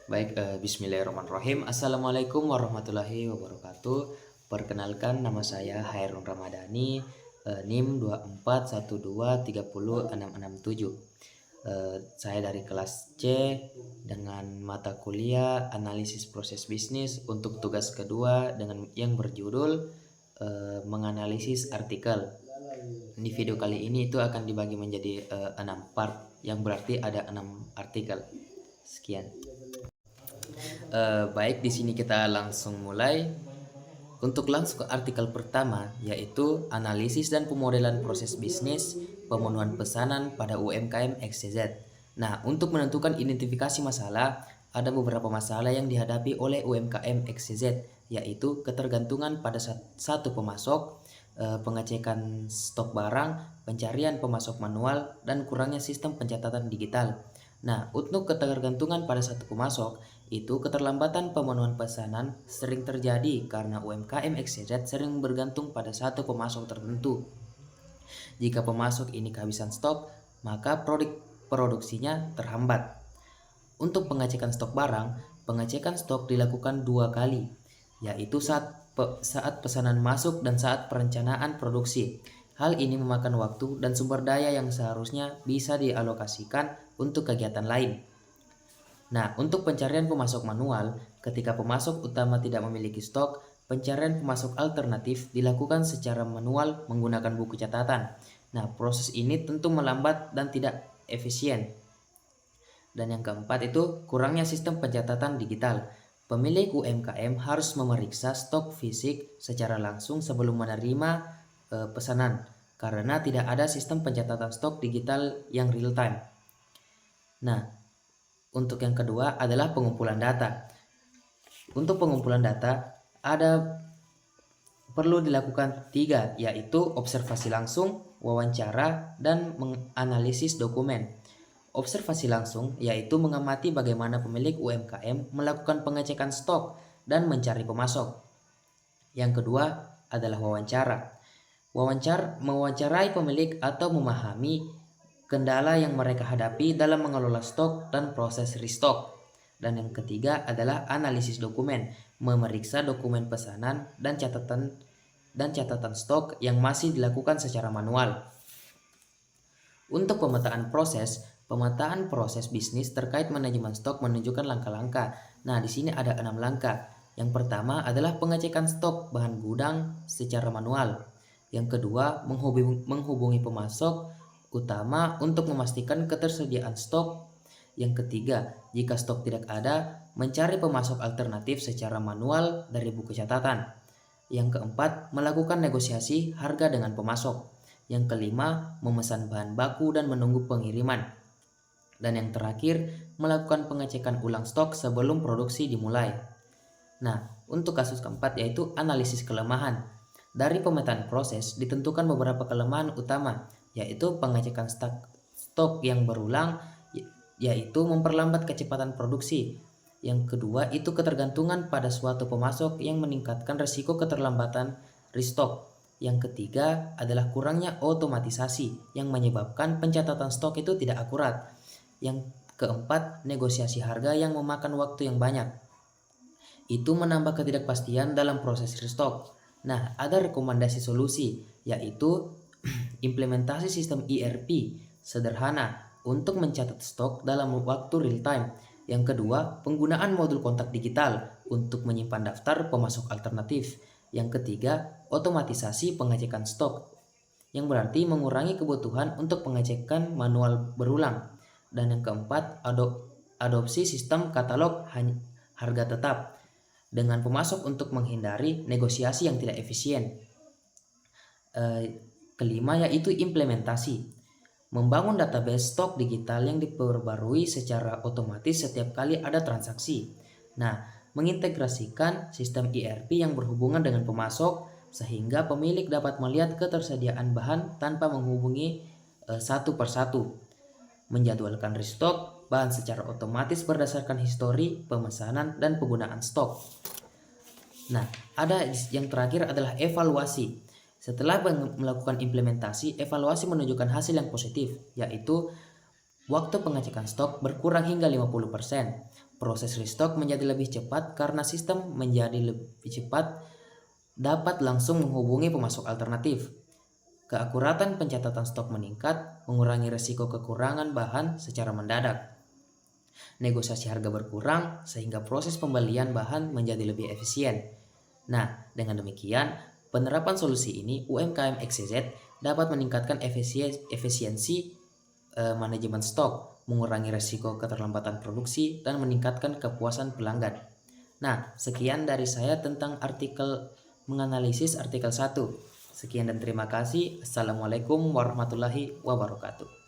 Bismillahirrahmanirrahim. Assalamualaikum warahmatullahi wabarakatuh. Perkenalkan, nama saya Hairun Ramadhani, NIM 2412300667. Saya dari kelas C dengan mata kuliah analisis proses bisnis untuk tugas kedua dengan yang berjudul menganalisis artikel. Di video kali ini itu akan dibagi menjadi 6 part, yang berarti ada 6 artikel. Sekian. Baik, di sini kita langsung mulai. Untuk langsung ke artikel pertama, yaitu analisis dan pemodelan proses bisnis pemenuhan pesanan pada UMKM XYZ. Nah, untuk menentukan identifikasi masalah, ada beberapa masalah yang dihadapi oleh UMKM XYZ, yaitu ketergantungan pada satu pemasok, pengecekan stok barang, pencarian pemasok manual, dan kurangnya sistem pencatatan digital. Nah, untuk ketergantungan pada satu pemasok, itu keterlambatan pemenuhan pesanan sering terjadi karena UMKM XYZ sering bergantung pada satu pemasok tertentu. Jika pemasok ini kehabisan stok, maka produksinya terhambat. Untuk pengecekan stok barang, pengecekan stok dilakukan 2 kali, yaitu saat pesanan masuk dan saat perencanaan produksi. Hal ini memakan waktu dan sumber daya yang seharusnya bisa dialokasikan untuk kegiatan lain. Nah, untuk pencarian pemasok manual, ketika pemasok utama tidak memiliki stok, pencarian pemasok alternatif dilakukan secara manual menggunakan buku catatan. Nah, proses ini tentu melambat dan tidak efisien. Dan yang keempat itu kurangnya sistem pencatatan digital. Pemilik UMKM harus memeriksa stok fisik secara langsung sebelum menerima pesanan, karena tidak ada sistem pencatatan stok digital yang real time. Nah, untuk yang kedua adalah pengumpulan data. Untuk pengumpulan data perlu dilakukan 3, yaitu observasi langsung, wawancara, dan menganalisis dokumen. Observasi langsung yaitu mengamati bagaimana pemilik UMKM melakukan pengecekan stok dan mencari pemasok. Yang kedua adalah wawancara. Mewawancarai pemilik atau memahami kendala yang mereka hadapi dalam mengelola stok dan proses restock. Dan yang ketiga adalah analisis dokumen, memeriksa dokumen pesanan dan catatan stok yang masih dilakukan secara manual. Untuk pemetaan proses bisnis terkait manajemen stok menunjukkan langkah-langkah. Nah, di sini ada 6 langkah. Yang pertama adalah pengecekan stok bahan gudang secara manual. Yang kedua, menghubungi pemasok utama untuk memastikan ketersediaan stok. Yang ketiga, jika stok tidak ada, mencari pemasok alternatif secara manual dari buku catatan. Yang keempat, melakukan negosiasi harga dengan pemasok. Yang kelima, memesan bahan baku dan menunggu pengiriman. Dan yang terakhir, melakukan pengecekan ulang stok sebelum produksi dimulai. Nah, untuk kasus keempat yaitu analisis kelemahan. Dari pemetaan proses ditentukan beberapa kelemahan utama, yaitu pengecekan stok yang berulang, yaitu memperlambat kecepatan produksi. Yang kedua itu ketergantungan pada suatu pemasok yang meningkatkan risiko keterlambatan restock. Yang ketiga adalah kurangnya otomatisasi yang menyebabkan pencatatan stok itu tidak akurat. Yang keempat, negosiasi harga yang memakan waktu yang banyak. Itu menambah ketidakpastian dalam proses restock. Nah, ada rekomendasi solusi, yaitu implementasi sistem ERP sederhana untuk mencatat stok dalam waktu real time. Yang kedua, penggunaan modul kontak digital untuk menyimpan daftar pemasok alternatif. Yang ketiga, otomatisasi pengecekan stok, yang berarti mengurangi kebutuhan untuk pengecekan manual berulang. Dan yang keempat, adopsi sistem katalog harga tetap dengan pemasok untuk menghindari negosiasi yang tidak efisien. Kelima yaitu implementasi, membangun database stok digital yang diperbarui secara otomatis setiap kali ada transaksi. Nah, mengintegrasikan sistem ERP yang berhubungan dengan pemasok sehingga pemilik dapat melihat ketersediaan bahan tanpa menghubungi satu persatu. Menjadwalkan restock bahan secara otomatis berdasarkan histori pemesanan dan penggunaan stok. Nah, ada yang terakhir adalah evaluasi. Setelah melakukan implementasi, evaluasi menunjukkan hasil yang positif, yaitu waktu pengecekan stok berkurang hingga 50%, Proses restock menjadi lebih cepat karena sistem menjadi lebih cepat dapat langsung menghubungi pemasok alternatif. Keakuratan pencatatan stok meningkat, mengurangi risiko kekurangan bahan secara mendadak. Negosiasi harga berkurang sehingga proses pembelian bahan menjadi lebih efisien. Nah, dengan demikian, penerapan solusi ini UMKM XYZ dapat meningkatkan efisiensi manajemen stok, mengurangi risiko keterlambatan produksi, dan meningkatkan kepuasan pelanggan. Nah, sekian dari saya tentang artikel menganalisis artikel 1. Sekian dan terima kasih. Assalamualaikum warahmatullahi wabarakatuh.